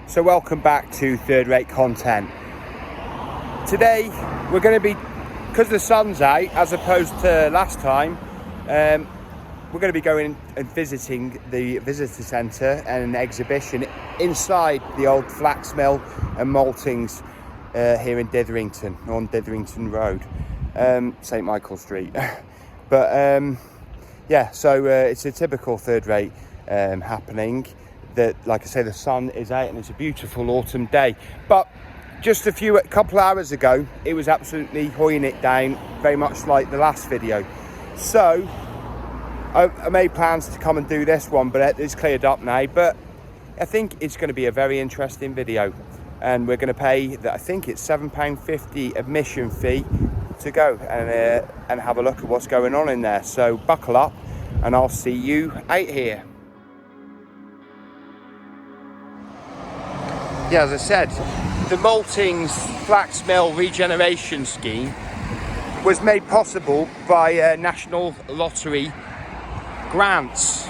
So welcome back to Third Rate Content. Today we're going to be, because the sun's out as opposed to last time, we're going to be going and visiting the visitor centre and an exhibition inside the old flax mill and maltings here in Ditherington, on Ditherington Road, St Michael Street. But yeah, so it's a typical third rate happening. That, like I say, the sun is out and it's a beautiful autumn day. But just a couple hours ago, it was absolutely hoying it down, very much like the last video. So I made plans to come and do this one, but it's cleared up now. But I think it's going to be a very interesting video, and we're going to pay I think it's £7.50 admission fee to go and have a look at what's going on in there. So buckle up, and I'll see you out here. Yeah, as I said, the Maltings Flax Mill Regeneration Scheme was made possible by National Lottery grants.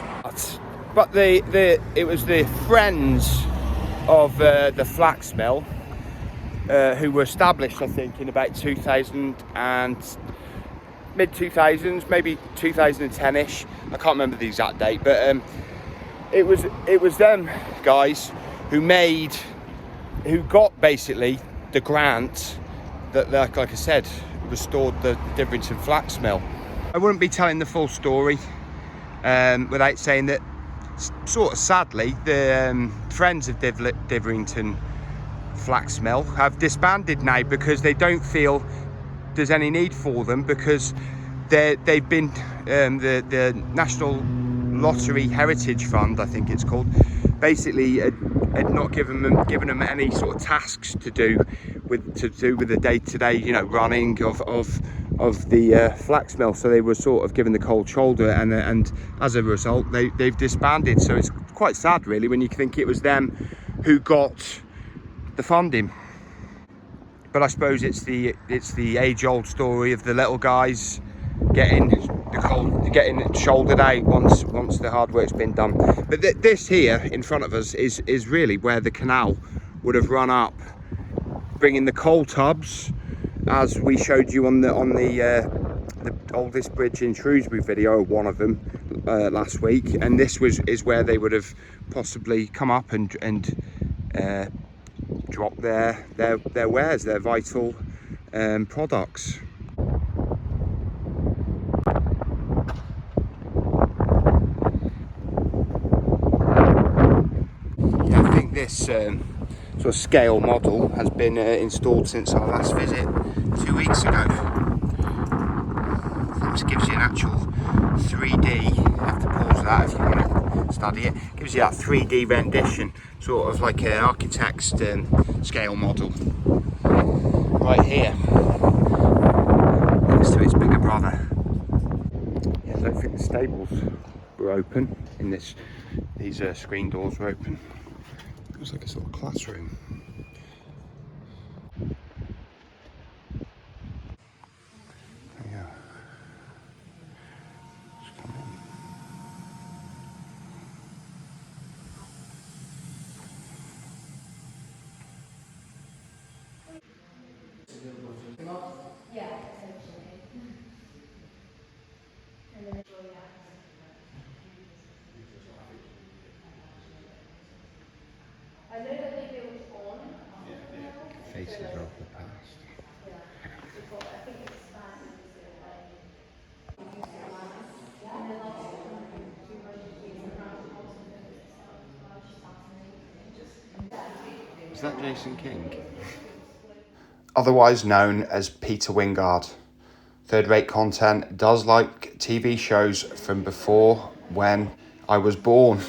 But it was the friends of the Flax Mill who were established, I think, in about 2000 and mid-2000s, maybe 2010-ish. I can't remember the exact date, but it was them guys who got basically the grant that, like I said, restored the Ditherington FLAX mill. I wouldn't be telling the full story without saying that, sort of sadly, the friends of Ditherington FLAX mill have disbanded now because they don't feel there's any need for them, because they've been the National Lottery Heritage Fund, I think it's called, basically had not given them any sort of tasks to do with the day-to-day, running of the flax mill. So they were sort of given the cold shoulder, and as a result they've disbanded. So it's quite sad, really, when you think it was them who got the funding. But I suppose it's the age-old story of the little guys getting shouldered out once the hard work's been done. But this here in front of us is really where the canal would have run up, bringing the coal tubs, as we showed you on the oldest bridge in Shrewsbury video, one of them last week. And this is where they would have possibly come up and drop their wares, their vital products. This sort of scale model has been installed since our last visit 2 weeks ago. This gives you an actual 3D, you have to pause that if you want to study it, gives you that 3D rendition, sort of like an architect's scale model, right here, next to its bigger brother. Yeah, I don't think the stables were open in this, these screen doors were open. It was like a sort of classroom. Yeah. Let's come in. Yeah, essentially. I know that they built on. Faces of the past. I think it's expanded. Is that Jason King? Otherwise known as Peter Wingard. Third Rate Content does like TV shows from before when I was born.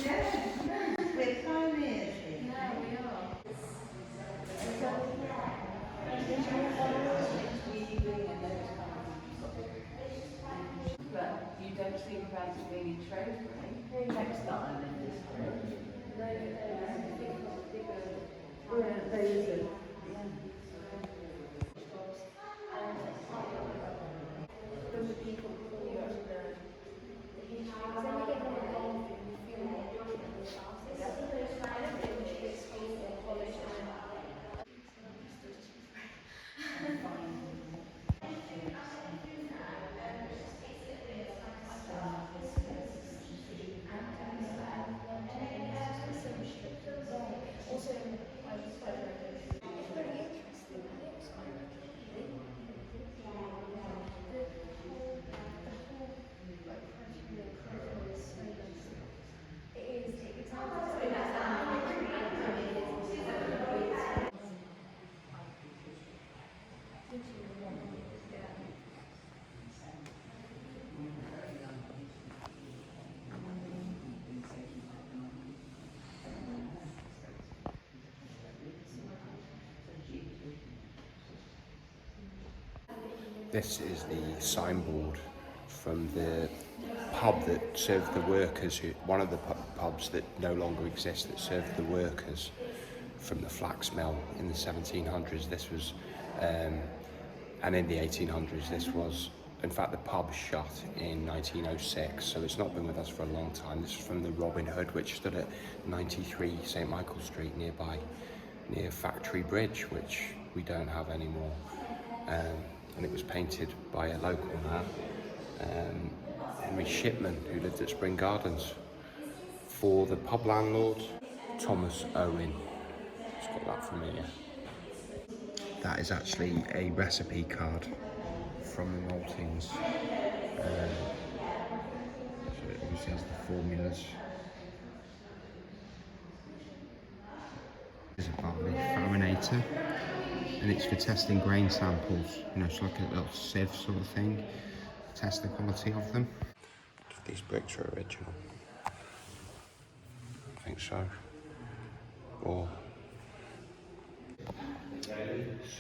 But you don't think about it being a trophy textile industry. This is the signboard from the pub that served the workers, one of the pubs that no longer exists, that served the workers from the flax mill in the 1700s. This was, and in the 1800s, this was, in fact, the pub shut in 1906, so it's not been with us for a long time. This is from the Robin Hood, which stood at 93 St Michael Street nearby, near Factory Bridge, which we don't have anymore. And it was painted by a local man, Henry Shipman, who lived at Spring Gardens, for the pub landlord, Thomas Owen. It's got that from here. That is actually a recipe card from the Maltings. So it obviously has the formulas. There's a barley farinator, and it's for testing grain samples. You know, it's like a little sieve sort of thing to test the quality of them. If these bricks are original, I think so. Or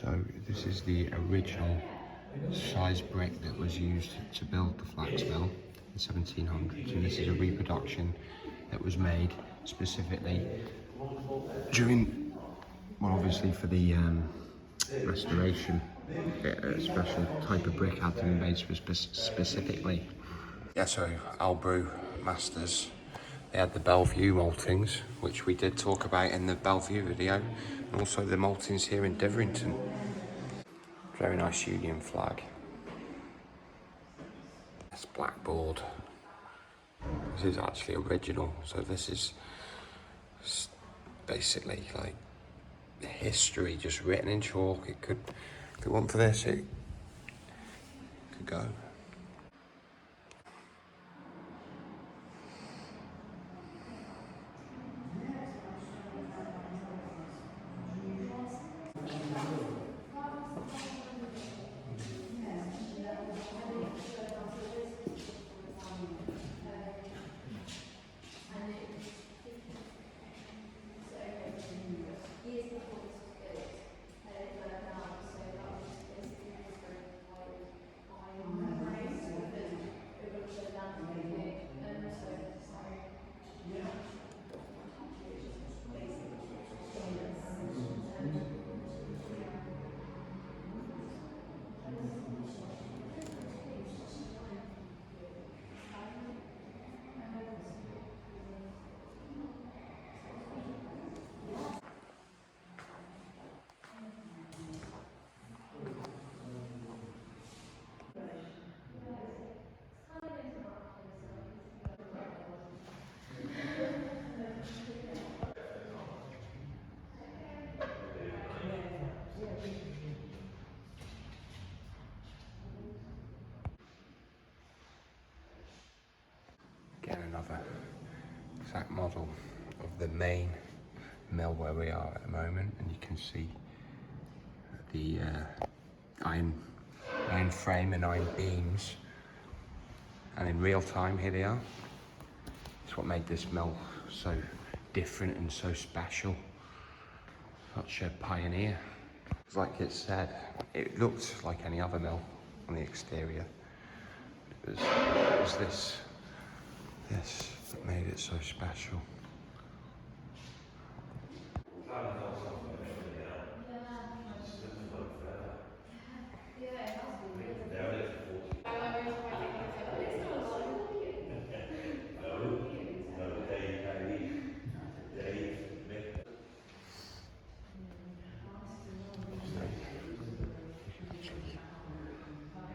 so this is the original size brick that was used to build the flax mill in the 1700s, and this is a reproduction that was made specifically during, well, obviously for the restoration. A special type of brick had to be made specifically. Yeah, so Albrew Masters, they had the Bellevue Maltings, which we did talk about in the Bellevue video, and also the Maltings here in Ditherington. Very nice Union flag. This blackboard. This is actually original, so this is basically like history just written in chalk. It could, if it weren't for this, it could go. Again, another exact model of the main mill where we are at the moment, and you can see the iron frame and iron beams, and in real time here they are. It's what made this mill so different and so special. Such a pioneer. It's like it said, it looked like any other mill on the exterior. It was this that made it so special.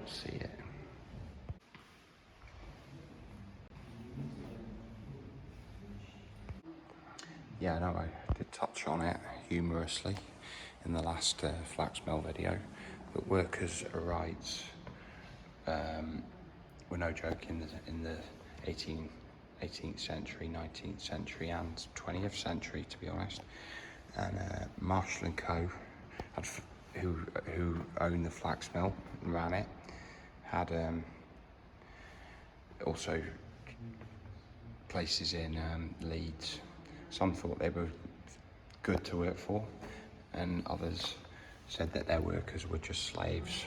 See it. Yeah, no, I did touch on it humorously in the last flax mill video, but workers' rights were no joke in the 18th century, 19th century, and 20th century, to be honest. And Marshall and Co, who owned the flax mill and ran it, had also places in Leeds. Some thought they were good to work for, and others said that their workers were just slaves.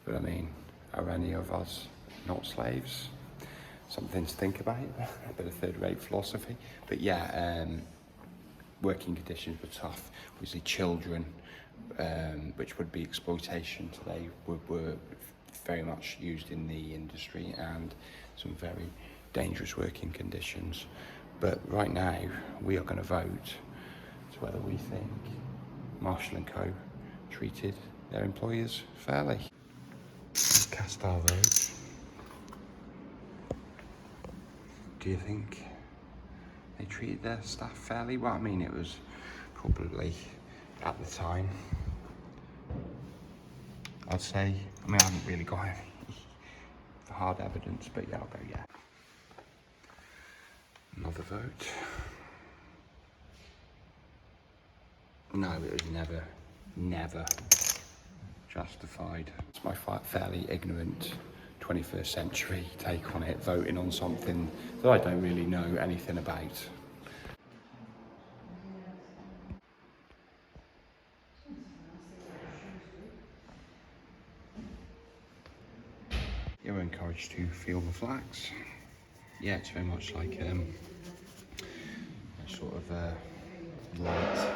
But I mean, are any of us not slaves? Something to think about, a bit of third-rate philosophy. But yeah, working conditions were tough. Obviously children, which would be exploitation today, were very much used in the industry, and some very dangerous working conditions. But right now, we are going to vote to whether we think Marshall & Co. treated their employers fairly. Cast our vote. Do you think they treated their staff fairly? Well, I mean, it was probably, at the time, I'd say, I mean, I haven't really got any hard evidence, but yeah, I'll go yeah. Another vote. No, it was never justified. It's my fairly ignorant 21st century take on it, voting on something that I don't really know anything about. You're encouraged to feel the flax. Yeah, it's very much like a sort of light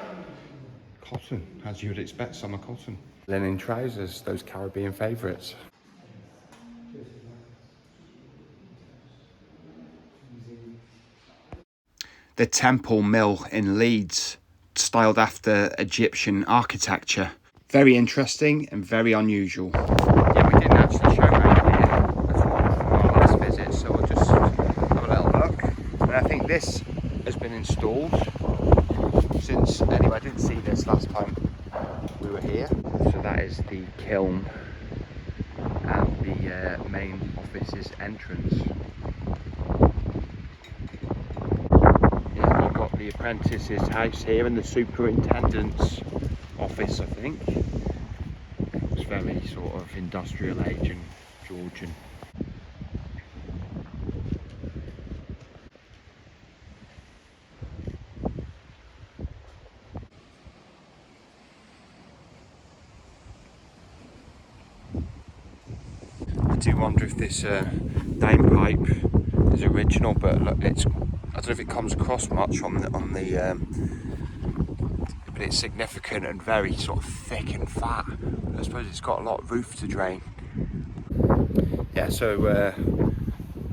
cotton, as you would expect summer cotton. Linen trousers, those Caribbean favourites. The Temple Mill in Leeds, styled after Egyptian architecture. Very interesting and very unusual. Yeah, we didn't actually show around here before our last visit, so we'll just have a little look. And I think this has been installed since, anyway, I didn't see this last time we were here. So that is the kiln and the main office's entrance. Yeah, you've got the apprentice's house here and the superintendent's office, I think. It's very sort of industrial age and Georgian. I do wonder if this down pipe is original, but look, I don't know if it comes across much on the but it's significant and very sort of thick and fat. I suppose it's got a lot of roof to drain. Yeah, so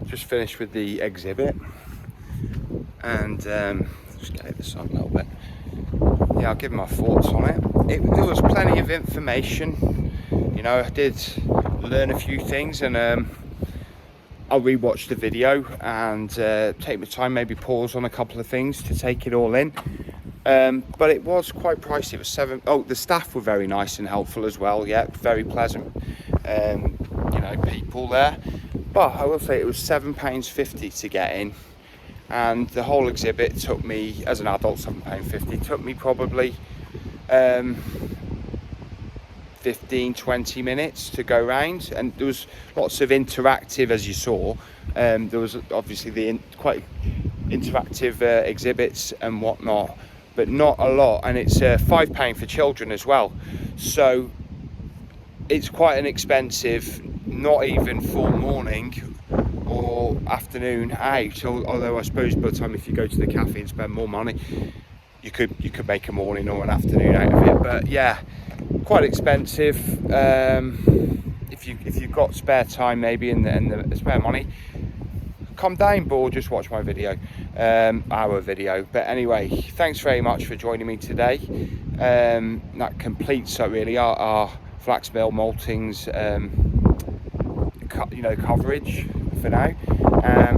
just finished with the exhibit, and just get out the sun a little bit. Yeah, I'll give my thoughts on it. There was plenty of information. You know, I did learn a few things, and I'll rewatch the video and take my time, maybe pause on a couple of things to take it all in. But it was quite pricey. It was oh, the staff were very nice and helpful as well. Yeah, very pleasant, you know, people there. But I will say it was £7.50 to get in, and the whole exhibit took me, as an adult, £7.50, took me probably 15-20 minutes to go round, and there was lots of interactive, as you saw. There was obviously the quite interactive exhibits and whatnot, but not a lot, and it's £5 for children as well, so it's quite an expensive, not even for morning or afternoon out, although I suppose by the time if you go to the cafe and spend more money, you could make a morning or an afternoon out of it. But yeah, quite expensive. If you've got spare time maybe and the spare money, come down, but just watch my video, our video. But anyway, thanks very much for joining me today. That completes really our flax mill Maltings coverage for now.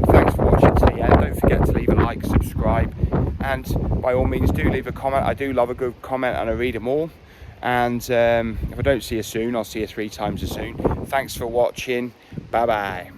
Thanks for watching to the end. Don't forget to leave a like, subscribe, and by all means do leave a comment. I do love a good comment and I read them all. And if I don't see you soon, I'll see you 3 times as soon. Thanks for watching. Bye bye.